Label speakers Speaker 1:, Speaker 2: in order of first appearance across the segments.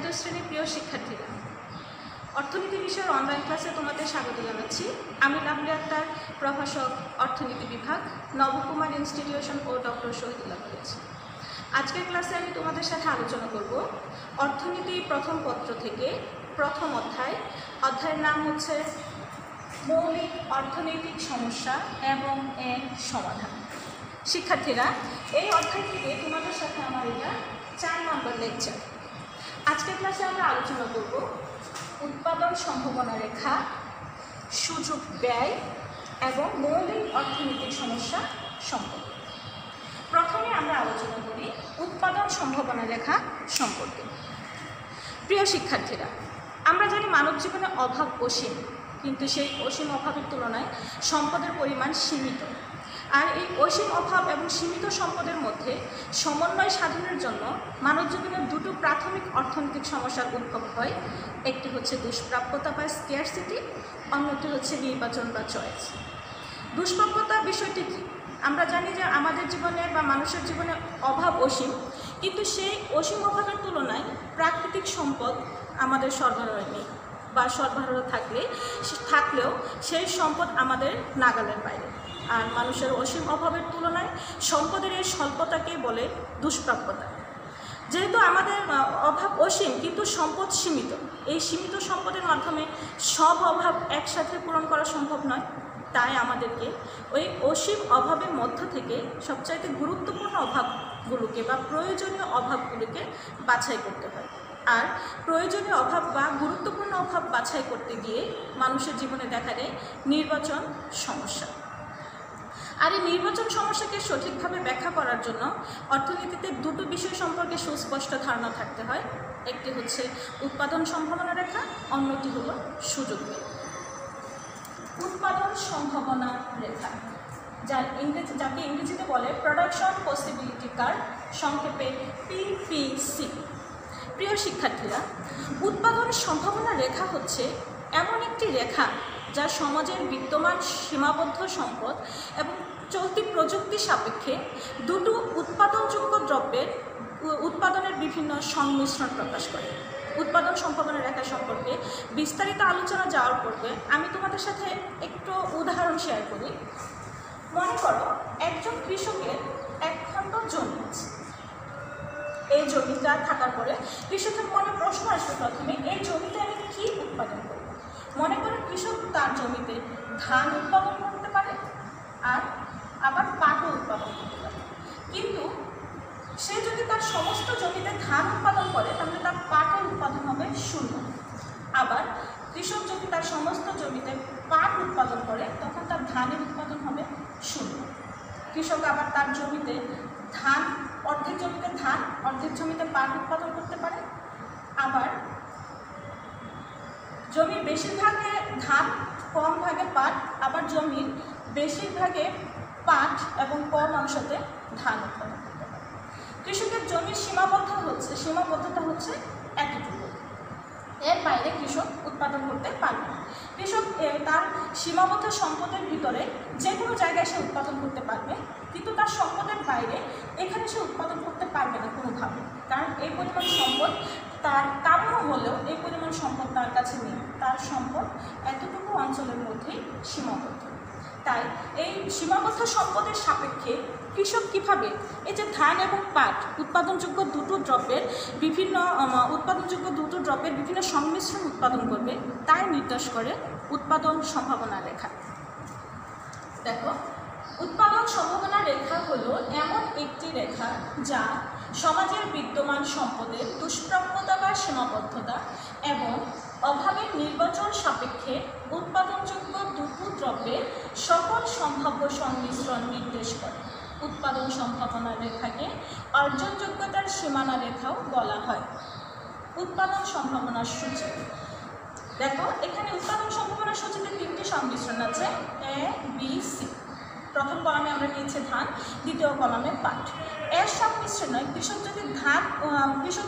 Speaker 1: দ্বাদশ শ্রেণীর প্রিয় শিক্ষার্থীরা, অর্থনীতি বিষয়ের অনলাইন ক্লাসে তোমাদের স্বাগত জানাচ্ছি। আমি লাভলি আক্তার, প্রভাষক, অর্থনীতি বিভাগ, নবকুমার ইনস্টিটিউশন ও ডক্টর শহীদুল্লাহ কলেজ। আজকের ক্লাসে আমি তোমাদের সাথে আলোচনা করব অর্থনীতি প্রথম পত্র থেকে প্রথম অধ্যায়ের নাম হচ্ছে মৌলিক অর্থনৈতিক সমস্যা এবং এর সমাধান। শিক্ষার্থীরা, এই অধ্যায় থেকে তোমাদের সাথে আমার এটা 4 নম্বর লেকচার। আজকের ক্লাসে আমরা আলোচনা করব উৎপাদন সম্ভাবনা রেখা, সুযোগ ব্যয় এবং মৌলিক অর্থনৈতিক সমস্যা সম্পর্কে। প্রথমে আমরা আলোচনা করি উৎপাদন সম্ভাবনা রেখা সম্পর্কে। প্রিয় শিক্ষার্থীরা, আমরা জানি মানব জীবনে অভাব অসীম, কিন্তু সেই অসীম অভাবের তুলনায় সম্পদের পরিমাণ সীমিত। আর এই অসীম অভাব এবং সীমিত সম্পদের মধ্যে সমন্বয় সাধনের জন্য মানব জীবনের দুটো প্রাথমিক অর্থনৈতিক সমস্যার উদ্ভব হয়। একটি হচ্ছে দুষ্প্রাপ্যতা বা স্কেয়ারসিটি, অন্যটি হচ্ছে নির্বাচন বা চয়েস। দুষ্প্রাপ্যতা বিষয়টি কী? আমরা জানি যে আমাদের জীবনে বা মানুষের জীবনে অভাব অসীম, কিন্তু সেই অসীম অভাবের তুলনায় প্রাকৃতিক সম্পদ আমাদের সরবরাহ নেই, বা সরবরাহ থাকলেও সেই সম্পদ আমাদের নাগালের বাইরে। আর মানুষের অসীম অভাবের তুলনায় সম্পদের এই স্বল্পতাকে বলে দুষ্প্রাপ্যতা। যেহেতু আমাদের অভাব অসীম কিন্তু সম্পদ সীমিত, এই সীমিত সম্পদের মাধ্যমে সব অভাব একসাথে পূরণ করা সম্ভব নয়। তাই আমাদেরকে ওই অসীম অভাবের মধ্য থেকে সবচাইতে গুরুত্বপূর্ণ অভাবগুলোকে বা প্রয়োজনীয় অভাবগুলোকে বাছাই করতে হয়। আর প্রয়োজনীয় অভাব বা গুরুত্বপূর্ণ অভাব বাছাই করতে গিয়ে মানুষের জীবনে দেখা দেয় নির্বাচন সমস্যা। আর এই নির্বাচন সমস্যাকে সঠিকভাবে ব্যাখ্যা করার জন্য অর্থনীতিতে দুটো বিষয় সম্পর্কে সুস্পষ্ট ধারণা থাকতে হয়। একটি হচ্ছে উৎপাদন সম্ভাবনা রেখা, অন্যটি হলো সুযোগ ব্যয়। উৎপাদন সম্ভাবনা রেখা, যাকে ইংরেজিতে বলে প্রোডাকশন পসিবিলিটি কার্ভ, সংক্ষেপে পিপিসি। প্রিয় শিক্ষার্থীরা, উৎপাদন সম্ভাবনা রেখা হচ্ছে এমন একটি রেখা যা সমাজের বিদ্যমান সীমাবদ্ধ সম্পদ এবং চলতি প্রযুক্তি সাপেক্ষে দুটো উৎপাদনযোগ্য দ্রব্যের উৎপাদনের বিভিন্ন সংমিশ্রণ প্রকাশ করে। উৎপাদন সম্ভাবনা রেখা সম্পর্কে বিস্তারিত আলোচনা যাওয়ার পূর্বে আমি তোমাদের সাথে একটু উদাহরণ শেয়ার করি। মনে করো একজন কৃষকের এক খণ্ড জমি আছে। এই জমিটা থাকার পরে কৃষকের মনে প্রশ্ন আসবে প্রথমে, এই জমিতে আমি কী উৎপাদন করব? মনে করে কৃষক তার জমিতে ধান উৎপাদন করতে পারে, আর আবার পাটও উৎপাদন করতে পারে। কিন্তু সে যদি তার সমস্ত জমিতে ধান উৎপাদন করে তাহলে তার পাটের উৎপাদন হবে 0। আবার কৃষক যদি তার সমস্ত জমিতে পাট উৎপাদন করে তখন তার ধানের উৎপাদন হবে 0। কৃষক আবার তার জমিতে ধান, অর্ধেক জমিতে ধান, অর্ধেক জমিতে পাট উৎপাদন করতে পারে। আবার জমির বেশিরভাগে ধান, কম ভাগে পাট, আবার জমির বেশিরভাগে পাট এবং কম অংশতে ধান উৎপাদন করতে পারে। কৃষকের জমির সীমাবদ্ধতা হচ্ছে এতটুকু, এর বাইরে কৃষক উৎপাদন করতে পারবে না। কৃষক তার সীমাবদ্ধ সম্পদের ভিতরে যে কোনো জায়গায় সে উৎপাদন করতে পারবে, কিন্তু তার সম্পদের বাইরে এখানে সে উৎপাদন করতে পারবে না কোনোভাবে, কারণ এই পরিমাণ সম্পদ তার কাম্য হলেও এই পরিমাণ সম্পদ তার কাছে নেই। তার সম্পদ এতটুকু অঞ্চলের মধ্যেই সীমাবদ্ধ। তাই এই সীমাবদ্ধ সম্পদের সাপেক্ষে কৃষক কীভাবে এই যে ধান এবং পাট উৎপাদনযোগ্য দুটো দ্রব্যের বিভিন্ন সংমিশ্রণ উৎপাদন করবে তাই নির্দেশ করে উৎপাদন সম্ভাবনা রেখা। দেখো, উৎপাদন সম্ভাবনা রেখা হলো এমন একটি রেখা যা সমাজের বিদ্যমান সম্পদের দুষ্প্রাপ্যতা বা সীমাবদ্ধতা এবং অভাবের নির্বাচন সাপেক্ষে উৎপাদনযোগ্য দুটো দ্রব্যের সকল সম্ভাব্য সংমিশ্রণ নির্দেশ করে। উৎপাদন সম্ভাবনা রেখাকে অর্জনযোগ্যতার সীমানা রেখাও বলা হয়। উৎপাদন সম্ভাবনার সূচি। দেখো, এখানে উৎপাদন সম্ভাবনার সূচিতে 3টি সংমিশ্রণ আছে, A, B, C। প্রথম কলামে আমরা নিয়েছি ধান, দ্বিতীয় কলামে পাট। এর সংমিশ্রণে কৃষক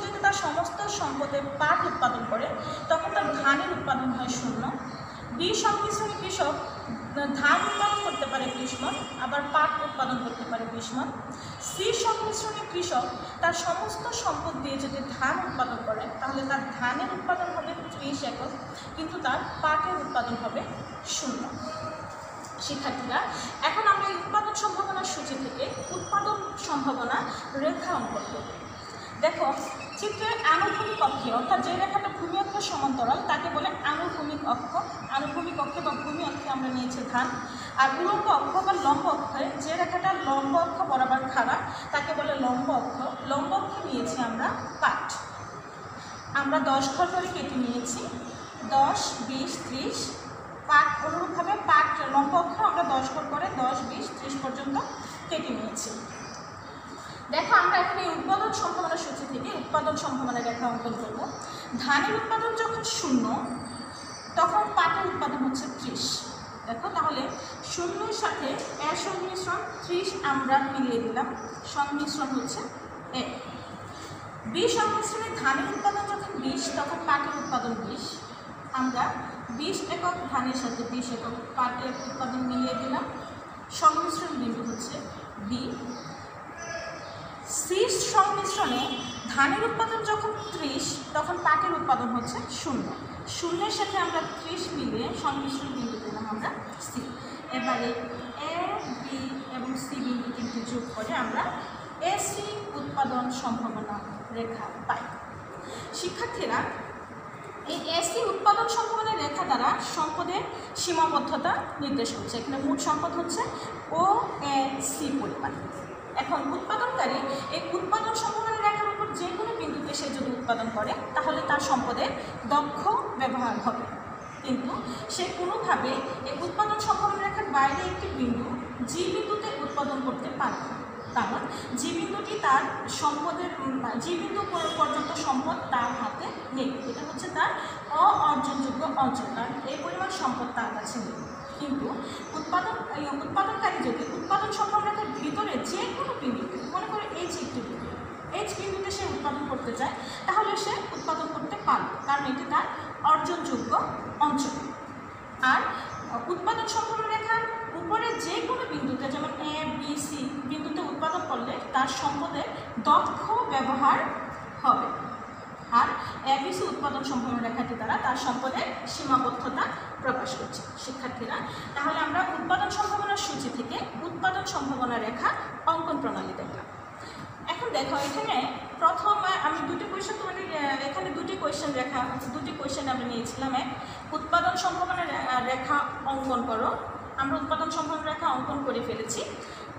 Speaker 1: যদি তার সমস্ত সম্পদে পাট উৎপাদন করে তখন তার ধানের উৎপাদন হয় 0। বি সংমিশ্রণে কৃষক ধান উৎপাদন করতে পারে 20 মণ, আবার পাট উৎপাদন করতে পারে 20 মণ। সি সংমিশ্রণে কৃষক তার সমস্ত সম্পদ দিয়ে যদি ধান উৎপাদন করে তাহলে তার ধানের উৎপাদন হবে 30 একক, কিন্তু তার পাটের উৎপাদন হবে 0। শিক্ষার্থীরা, এখন আমরা এই উৎপাদন সম্ভাবনার সূচি থেকে উৎপাদন সম্ভাবনা রেখা অঙ্কন করব। দেখো, চিত্রের আনুভূমিক অক্ষে, অর্থাৎ যে রেখাটা ভূমি অক্ষের সমান্তরাল তাকে বলে আনুভূমিক অক্ষ। আনুভূমিক অক্ষে বা ভূমি অক্ষে আমরা নিয়েছি ধান, আর উলম্ব অক্ষ বা লম্ব অক্ষে যে রেখাটা লম্ব অক্ষ বরাবর খাড়া তাকে বলে লম্ব অক্ষ। লম্ব অক্ষে নিয়েছি আমরা পাট। আমরা 10 ঘর করে কেটে নিয়েছি, 10, 20, 30। পাট অনুরূপভাবে পাট লম্ব অক্ষ আমরা 10 ঘর করে 10, 20, 30 পর্যন্ত কেটে নিয়েছি। দেখো, আমরা এখন এই উৎপাদন সম্ভাবনা সূচি থেকে উৎপাদন সম্ভাবনা রেখা অঙ্কন করব। ধানের উৎপাদন যখন 0, তখন পাটের উৎপাদন হচ্ছে 30। দেখো, তাহলে 0-এর সাথে এর সংমিশ্রণ 30 আমরা মিলিয়ে দিলাম, সংমিশ্রণ হচ্ছে 1। 20 সংমিশ্রণে ধানের উৎপাদন যখন 20, তখন পাটের উৎপাদন 20। আমরা 20 একক ধানের সাথে 20 একক পাটের উৎপাদন মিলিয়ে দিলাম, সংমিশ্রণ বিন্দু হচ্ছে B। C সংমিশ্রণে ধানের উৎপাদন যখন 30, তখন পাটের উৎপাদন হচ্ছে 0। 0-এর সাথে আমরা 30 মিলিয়ে সংমিশ্রণ বিন্দু পেলাম আমরা C। এবারে A, B এবং C বিন্দু তিনটি যোগ করে আমরা AC উৎপাদন সম্ভাবনা রেখা পাই। শিক্ষার্থীরা, এই AC উৎপাদন সম্ভাবনা রেখা দ্বারা সম্পদের সীমাবদ্ধতা নির্দেশ করছে। এখানে মোট সম্পদ হচ্ছে OAC পরিমাণ। এখন উৎপাদনকারী এই উৎপাদন সম্ভাবনা রেখার উপর যে কোনো বিন্দুতে সে যদি উৎপাদন করে তাহলে তার সম্পদের দক্ষ ব্যবহার হবে, কিন্তু সে কোনোভাবে এই উৎপাদন সম্ভাবনা রেখার বাইরে একটি বিন্দু যে বিন্দুতে উৎপাদন করতে পারবে না, কারণ যে বিন্দুটি তার সম্পদের যে বিন্দু পর্যন্ত সম্পদ তার হাতে নেই, এটা হচ্ছে তার অর্জনযোগ্য অঞ্চল, কারণ এই পরিমাণ সম্পদ তার কাছে নেই। কিন্তু উৎপাদনকারী যদি উৎপাদন সম্ভাবনা রেখার ভিতরে যে কোনো বিন্দুতে, মনে করে H একটি বিন্দু, H বিন্দুতে সে উৎপাদন করতে চায়, তাহলে সে উৎপাদন করতে পারবে, কারণ এটি তার অর্জনযোগ্য অঞ্চল। আর উৎপাদন সম্ভাবনা রেখার উপরে যে কোনো বিন্দুতে, যেমন A, B, C বিন্দুতে উৎপাদন করলে তার সম্পদের দক্ষ ব্যবহার হবে। আর ABC উৎপাদন সম্ভাবনা রেখাটি দ্বারা তার সম্পদের সীমাবদ্ধতা প্রকাশ করছে। শিক্ষার্থীরা, তাহলে আমরা উৎপাদন সম্ভাবনার সূচি থেকে উৎপাদন সম্ভাবনা রেখা অঙ্কন প্রণালী দেখলাম। এখন দেখো, এখানে প্রথম আমি দুটি কোয়েশ্চেন তোমাদের, এখানে দুটি কোয়েশ্চেন আমরা নিয়েছিলাম। এক, উৎপাদন সম্ভাবনা রেখা অঙ্কন করো। আমরা উৎপাদন সম্ভাবনা রেখা অঙ্কন করে ফেলেছি।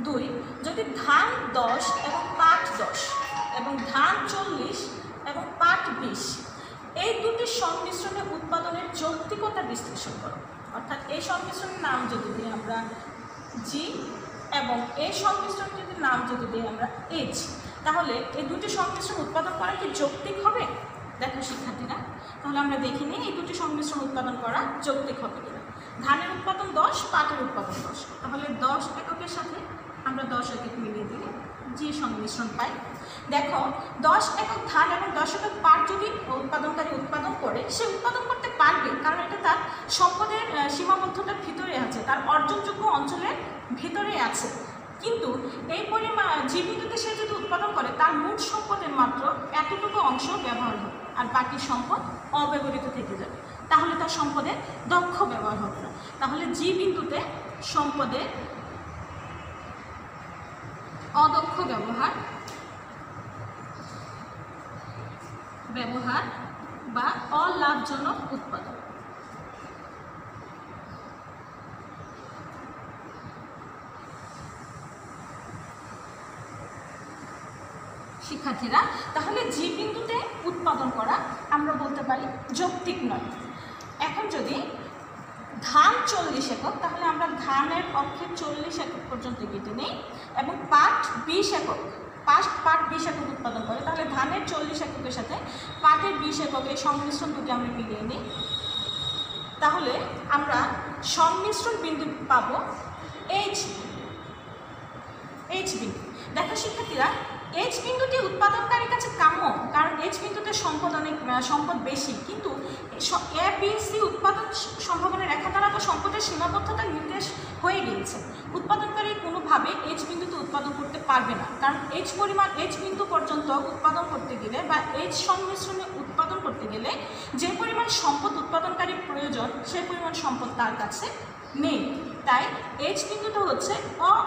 Speaker 1: 2, যদি ধান 10 এবং পাট 10 এবং ধান 40 এবং পাট 20 এই দুটি সংমিশ্রণে উৎপাদনের যৌক্তিকতা বিশ্লেষণ করো। অর্থাৎ এই সংমিশ্রণের নাম যদি দিই আমরা G এবং এই সংমিশ্রণটির নাম যদি দিই আমরা H, তাহলে এই দুটি সংমিশ্রণ উৎপাদন করা কি যৌক্তিক হবে? দেখো শিক্ষার্থীরা, তাহলে আমরা দেখি নিই এই দুটি সংমিশ্রণ উৎপাদন করা যৌক্তিক হবে কিনা। ধানের উৎপাদন 10, পাটের উৎপাদন 10, তাহলে 10 এককের সাথে আমরা 10 একক মিলিয়ে দিলে যে সংমিশ্রণ পাই। দেখো, 10 একক ধান এবং 10 একক পাট যদি উৎপাদনকারী উৎপাদন করে, সে উৎপাদন করতে পারবে, কারণ এটা তার সম্পদের সীমাবদ্ধতার ভিতরে আছে, তার অর্জনযোগ্য অঞ্চলের ভিতরে আছে। কিন্তু এই পরিমাণ যে বিন্দুতে সে যদি উৎপাদন করে তার মোট সম্পদের মাত্র এতটুকু অংশ ব্যবহার হবে, আর বাকি সম্পদ অব্যবহৃত থেকে যাবে, তাহলে তার সম্পদের দক্ষ ব্যবহার হবে না। তাহলে যে বিন্দুতে সম্পদের অদক্ষ ব্যবহার বা অলাভজনক উৎপাদন। শিক্ষার্থীরা, তাহলে যে বিন্দুতে উৎপাদন করা আমরা বলতে পারি যৌক্তিক নয়। এখন যদি ধান 40 একক, তাহলে আমরা ধানের পক্ষে 40 একক পর্যন্ত কেটে নিই এবং পাট 20 একক, পাট 20 একক উৎপাদন করে, তাহলে ধানের 40 এককের সাথে পাটের 20 একক এই সংমিশ্রণ দুটি আমরা মিলিয়ে নিই, তাহলে আমরা সংমিশ্রণ বিন্দু পাব H বিন্দু। দেখো শিক্ষার্থীরা, H বিন্দুটি উৎপাদনকারীর কাছে কাম্য, কারণ H বিন্দুতে সম্পদ বেশি, কিন্তু ABC উৎপাদন সম্ভাবনা রেখা দ্বারা তো সম্পদের সীমাবদ্ধতা নির্দেশ হয়ে গিয়েছে। উৎপাদনকারী কোনোভাবে H বিন্দুতে উৎপাদন করতে পারবে না, কারণ H বিন্দু পর্যন্ত উৎপাদন করতে গেলে বা H সংমিশ্রণে উৎপাদন করতে গেলে যে পরিমাণ সম্পদ উৎপাদনকারী প্রয়োজন সেই পরিমাণ সম্পদ তার কাছে নেই। তাই এইচ বিন্দুটা হচ্ছে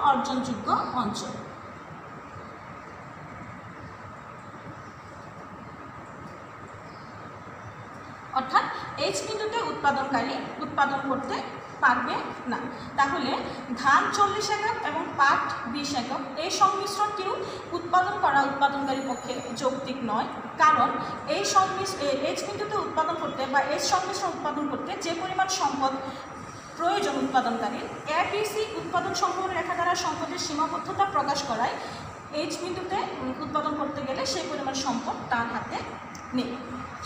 Speaker 1: অর্জনযোগ্য অঞ্চল। অর্থাৎ এইচ বিন্দুতে উৎপাদনকারী উৎপাদন করতে পারবে না। তাহলে ধান 40 একর এবং পাট 20 একর এই সংমিশ্রণটিও উৎপাদন করা উৎপাদনকারীর পক্ষে যৌক্তিক নয়, কারণ এই এইচ বিন্দুতে উৎপাদন করতে বা এইচ সংমিশ্রণ উৎপাদন করতে যে পরিমাণ সম্পদ প্রয়োজন উৎপাদনকারীর, এবিসি উৎপাদন সম্পন্ন রেখা দ্বারা সম্পদের সীমাবদ্ধতা প্রকাশ করায় এইচ বিন্দুতে উৎপাদন করতে গেলে সেই পরিমাণ সম্পদ তার হাতে নেই।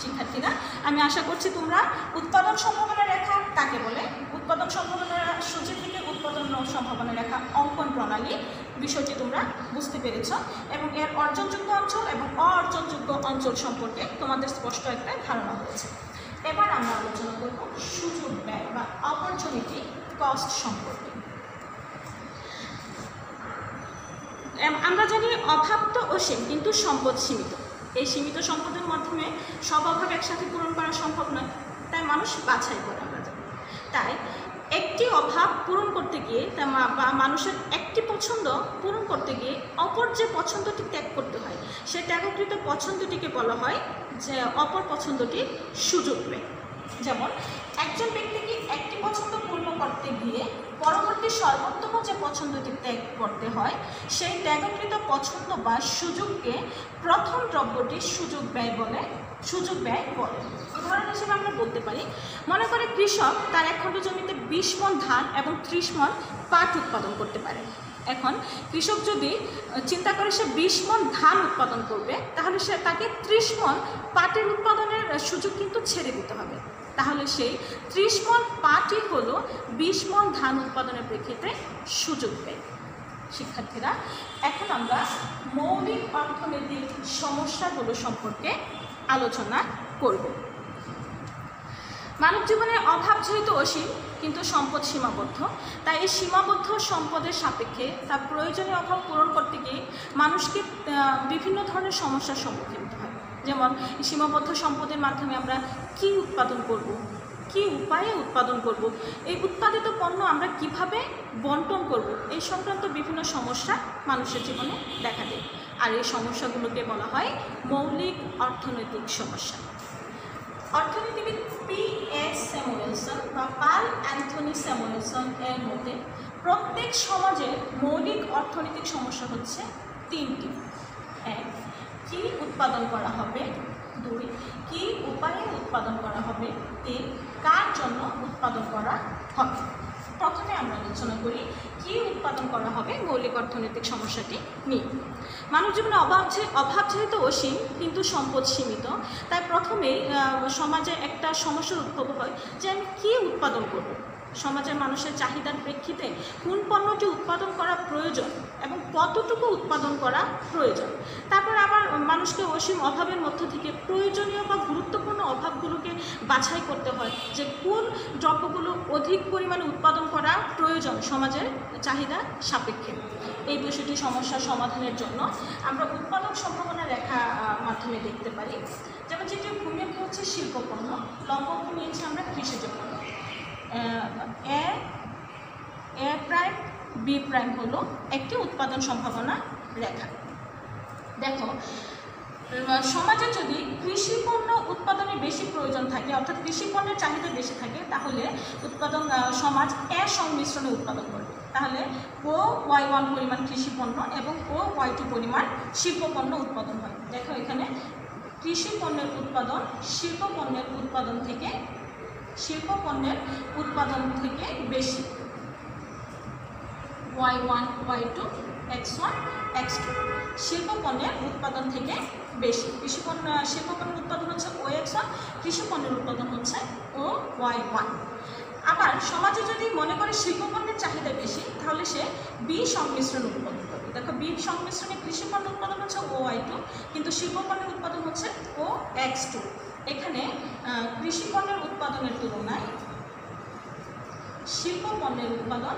Speaker 1: শিক্ষার্থীরা, আমি আশা করছি তোমরা উৎপাদন সম্ভাবনা রেখা কাকে বলে, উৎপাদন সম্ভাবনা সূচি থেকে উৎপাদন সম্ভাবনা রেখা অঙ্কন প্রণালী বিষয়টি তোমরা বুঝতে পেরেছ এবং এর অর্জনযোগ্য অঞ্চল এবং অর্জনযোগ্য অঞ্চল সম্পর্কে তোমাদের স্পষ্ট একটা ধারণা হয়েছে। এবার আমরা আলোচনা করব সুযোগ ব্যয় বা অপরচুনিটি কস্ট সম্পর্কে। আমরা জানি অভাব তো অসীম, কিন্তু সম্পদ সীমিত। এই সীমিত সম্পদের মাধ্যমে সব অভাব একসাথে পূরণ করা সম্ভব নয়, তাই মানুষ বাছাই করে। আমরা জানি তাই একটি অভাব পূরণ করতে গিয়ে বা মানুষের একটি পছন্দ পূরণ করতে গিয়ে অপর যে পছন্দটি ত্যাগ করতে হয়, সেই ত্যাগকৃত পছন্দটিকে বলা হয় যে অপর পছন্দটি সুযোগ ব্যয়। যেমন একজন ব্যক্তিকে একটি পছন্দ পূর্ণ করতে গিয়ে পরবর্তী সর্বোত্তম যে পছন্দটি ত্যাগ করতে হয়, সেই ত্যাগকৃত পছন্দ বা সুযোগকে প্রথম দ্রব্যটি সুযোগ ব্যয় বলে। উদাহরণ হিসেবে আমরা বলতে পারি, মনে করে কৃষক তার 1 খণ্ড জমিতে 20 মণ ধান এবং 30 মণ পাট উৎপাদন করতে পারে। এখন কৃষক যদি চিন্তা করে সে 20 মণ ধান উৎপাদন করবে, তাহলে তাকে 30 মণ পাটের উৎপাদনের সুযোগ কিন্তু ছেড়ে দিতে হবে। তাহলে সেই 30 মণ পাটই হলো 20 মণ ধান উৎপাদনের প্রেক্ষিতে সুযোগ ব্যয়। শিক্ষার্থীরা, এখন আমরা মৌলিক অর্থনৈতিক সমস্যাগুলো সম্পর্কে আলোচনা করব। মানব জীবনের অভাব যেহেতু অসীম, কিন্তু সম্পদ সীমাবদ্ধ, তাই এই সীমাবদ্ধ সম্পদের সাপেক্ষে তার প্রয়োজনীয় অভাব পূরণ করতে গিয়ে মানুষকে বিভিন্ন ধরনের সমস্যার সম্মুখীন হতে হয়। যেমন সীমাবদ্ধ সম্পদের মাধ্যমে আমরা কি উৎপাদন করব, কি উপায়ে উৎপাদন করব, এই উৎপাদিত পণ্য আমরা কিভাবে বন্টন করব, এই সংক্রান্ত বিভিন্ন সমস্যা মানুষের জীবনে দেখা দেয়। আর এই সমস্যাগুলোকে বলা হয় মৌলিক অর্থনৈতিক সমস্যা। অর্থনীতিবিদ P.S. স্যামুয়েলসন বা পাল অ্যান্থনি স্যামুয়েলসন এর মতে প্রত্যেক সমাজের মৌলিক অর্থনৈতিক সমস্যা হচ্ছে 3টি। 1. কি উৎপাদন করা হবে, 2. কি উপায়ে উৎপাদন করা হবে, 3. কার জন্য উৎপাদন করা হবে। প্রথমে আমরা আলোচনা করি কি উৎপাদন করা হবে মৌলিক অর্থনৈতিক সমস্যাটি নিয়ে। মানব জীবনে অভাব যেহেতু অসীম, কিন্তু সম্পদ সীমিত, তাই প্রথমেই সমাজে একটা সমস্যার উদ্ভব হয় যে আমি কী উৎপাদন করব। সমাজের মানুষের চাহিদার প্রেক্ষিতে কোন পণ্যটি উৎপাদন করা প্রয়োজন এবং কতটুকু উৎপাদন করা প্রয়োজন। তারপর আবার মানুষকে অসীম অভাবের মধ্য থেকে প্রয়োজনীয় বা গুরুত্বপূর্ণ অভাবগুলোকে বাছাই করতে হয় যে কোন দ্রব্যগুলো অধিক পরিমাণে উৎপাদন করা প্রয়োজন সমাজের চাহিদা সাপেক্ষে। এই বিষয়টি সমস্যার সমাধানের জন্য আমরা উৎপাদন সম্ভাবনা রেখা মাধ্যমে দেখতে পারি। যেমন যেটি ভূমিকে হচ্ছে শিল্পপণ্য, লম্ব নিয়েছি আমরা কৃষিজ পণ্য। এ প্রাইম বি প্রাইম হলো একটি উৎপাদন সম্ভাবনা রেখা। দেখো, সমাজে যদি কৃষি পণ্য উৎপাদনে বেশি প্রয়োজন থাকে, অর্থাৎ কৃষি পণ্যের চাহিদা বেশি থাকে, তাহলে সমাজ এ সংমিশ্রণে উৎপাদন করবে। তাহলে OY1 পরিমাণ কৃষি পণ্য এবং OY2 পরিমাণ শিল্প পণ্য উৎপাদন হয়। দেখো এখানে কৃষি পণ্যের উৎপাদন শিল্প পণ্যের উৎপাদন থেকে বেশি, Y1 Y2 X1 X2 শিল্প পণ্যের উৎপাদন থেকে বেশি। শিল্প পণ্যের উৎপাদন হচ্ছে OX1, কৃষি পণ্যের উৎপাদন হচ্ছে OY1। আবার সমাজে যদি মনে করে শিল্প পণ্যের চাহিদা বেশি, তাহলে সে বি সংমিশ্রণ উৎপাদন করবে। দেখো, বি সংমিশ্রণে কৃষি পণ্য উৎপাদন হচ্ছে OY2, কিন্তু শিল্প পণ্যের উৎপাদন হচ্ছে OX2। এখানে কৃষি পণ্যের উৎপাদনের তুলনায় শিল্প পণ্যের উৎপাদন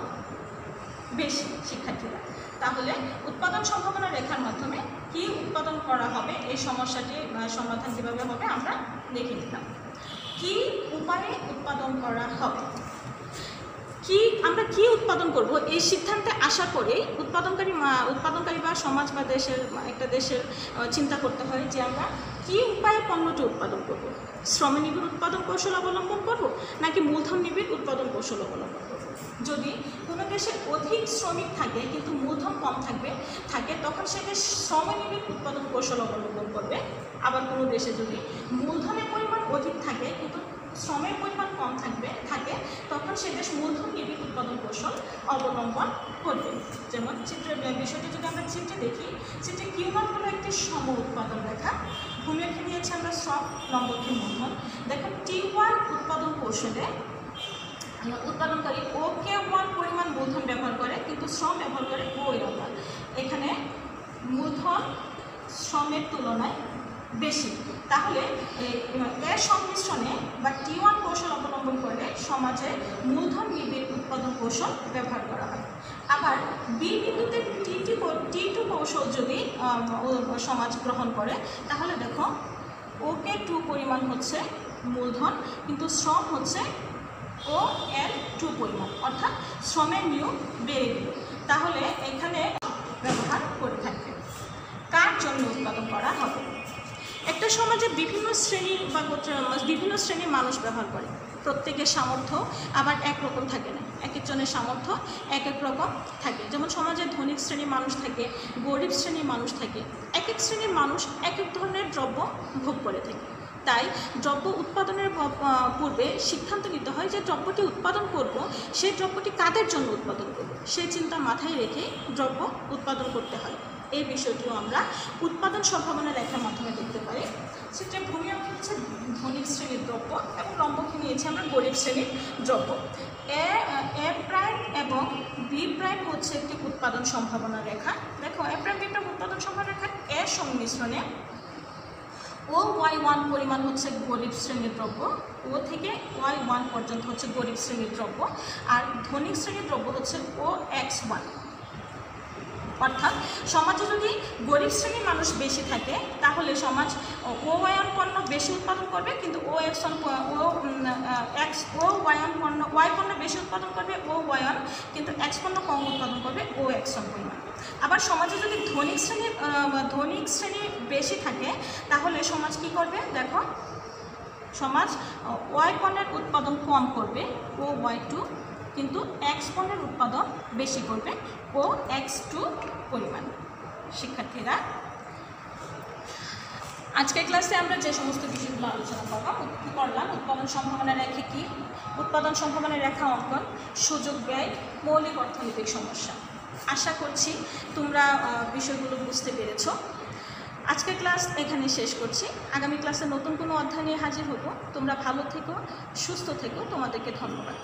Speaker 1: বেশি শিক্ষার্থীরা। তাহলে উৎপাদন সম্ভাবনা রেখার মাধ্যমে কি উৎপাদন করা হবে, এই সমস্যাটি সমাধান কীভাবে হবে আমরা দেখে নিলাম। কি উপায়ে উৎপাদন করা হবে, আমরা কি উৎপাদন করব, এই সিদ্ধান্তে আসার পরেই উৎপাদনকারী বা সমাজ বা একটা দেশের চিন্তা করতে হয় যে আমরা কি উপায়ে পণ্যটি উৎপাদন করব। শ্রমনিবিড় উৎপাদন কৌশল অবলম্বন করব নাকি মূলধন নিবিড় উৎপাদন কৌশল অবলম্বন করব। যদি কোনো দেশে অধিক শ্রমিক থাকে কিন্তু মূলধন কম থাকে তখন সে দেশ শ্রমনিবিড় উৎপাদন কৌশল অবলম্বন করবে। আবার কোনো দেশে যদি মূলধনের পরিমাণ অধিক থাকে কিন্তু শ্রমের পরিমাণ কম থাকে তখন সে দেশ মূলধন নিবিড় উৎপাদন কৌশল অবলম্বন করবে। যেমন চিত্রের বিষয়টি যদি আমরা চিত্রে দেখি, চিত্রে Q1 হলো একটি সম উৎপাদন রেখা, ভূমিরেখা নিয়েছে আমরা শ্রম, লম্বকে মূলধন। দেখেন T1 উৎপাদন কৌশলে উৎপাদনকারী OK1 পরিমাণ মূলধন ব্যবহার করে কিন্তু শ্রম ব্যবহার করে OL1। এখানে মূলধন শ্রমের তুলনায় বেশি। তাহলে এর সংমিশ্রণে বা T1 কৌশল অবলম্বন করলে সমাজে মূলধন নিবিড় উৎপাদন কৌশল ব্যবহার করা হয়। আবার বি বিন্দুতে T2 কৌশল যদি সমাজ গ্রহণ করে তাহলে দেখো OK2 পরিমাণ হচ্ছে মূলধন কিন্তু শ্রম হচ্ছে OL2 পরিমাণ, অর্থাৎ শ্রমের নিয়োগ বেড়ে গেল। তাহলে এখানে ব্যবহার করে থাকবে। কার জন্য উৎপাদন করা হবে? একটা সমাজে বিভিন্ন শ্রেণীর মানুষ ব্যবহার করে, প্রত্যেকের সামর্থ্য আবার একরকম থাকে না, এক একজনের সামর্থ্য এক এক রকম থাকে। যেমন সমাজে ধনিক শ্রেণীর মানুষ থাকে, গরিব শ্রেণীর মানুষ থাকে, এক এক শ্রেণীর মানুষ এক এক ধরনের দ্রব্য ভোগ করে থাকে। তাই দ্রব্য উৎপাদনের পূর্বে সিদ্ধান্ত নিতে হয় যে দ্রব্যটি উৎপাদন করব, সেই দ্রব্যটি কাদের জন্য উৎপাদন করব, সেই চিন্তা মাথায় রেখে দ্রব্য উৎপাদন করতে হয়। এই বিষয়টিও আমরা উৎপাদন সম্ভাবনা রেখার মাধ্যমে দেখতে পারি। চিত্রে ভূমি অংশ হচ্ছে ধনিক শ্রেণীর দ্রব্য এবং লম্বকে নিয়েছি আমরা গরিব শ্রেণীর দ্রব্য। এ প্রাইম এবং বি প্রাইম হচ্ছে একটি উৎপাদন সম্ভাবনা রেখা। দেখো এ প্রাইম বি প্রাইম উৎপাদন সম্ভাবনা রেখা এর সংমিশ্রণে OY1 পরিমাণ হচ্ছে গরিব শ্রেণীর দ্রব্য, ও থেকে Y1 পর্যন্ত হচ্ছে গরিব শ্রেণীর দ্রব্য, আর ধনিক শ্রেণীর দ্রব্য হচ্ছে OX1। অর্থাৎ সমাজে যদি গরিব শ্রেণীর মানুষ বেশি থাকে তাহলে সমাজ OY1 পণ্য বেশি উৎপাদন করবে কিন্তু Y পণ্য বেশি উৎপাদন করবে OY1, কিন্তু X পণ্য কম উৎপাদন করবে OX1 পরিমাণ। আবার সমাজে যদি ধনিক শ্রেণী বেশি থাকে তাহলে সমাজ কি করবে? দেখো সমাজ Y পণ্যের উৎপাদন কম করবে OY2, কিন্তু X পণ্যের উৎপাদন বেশি করবে OX2 পরিমাণ। শিক্ষার্থীরা, আজকের ক্লাসে আমরা যে সমস্ত বিষয়গুলো আলোচনা করলাম, উৎপাদন সম্ভাবনা রেখা কি, উৎপাদন সম্ভাবনা রেখা অঙ্কন, সুযোগ ব্যয়, মৌলিক অর্থনৈতিক সমস্যা। আশা করছি তোমরা বিষয়গুলো বুঝতে পেরেছ। আজকের ক্লাস এখানে শেষ করছি। আগামী ক্লাসে নতুন কোনো অধ্যায় নিয়ে হাজির হব। তোমরা ভালো থেকো, সুস্থ থেকো। তোমাদেরকে ধন্যবাদ।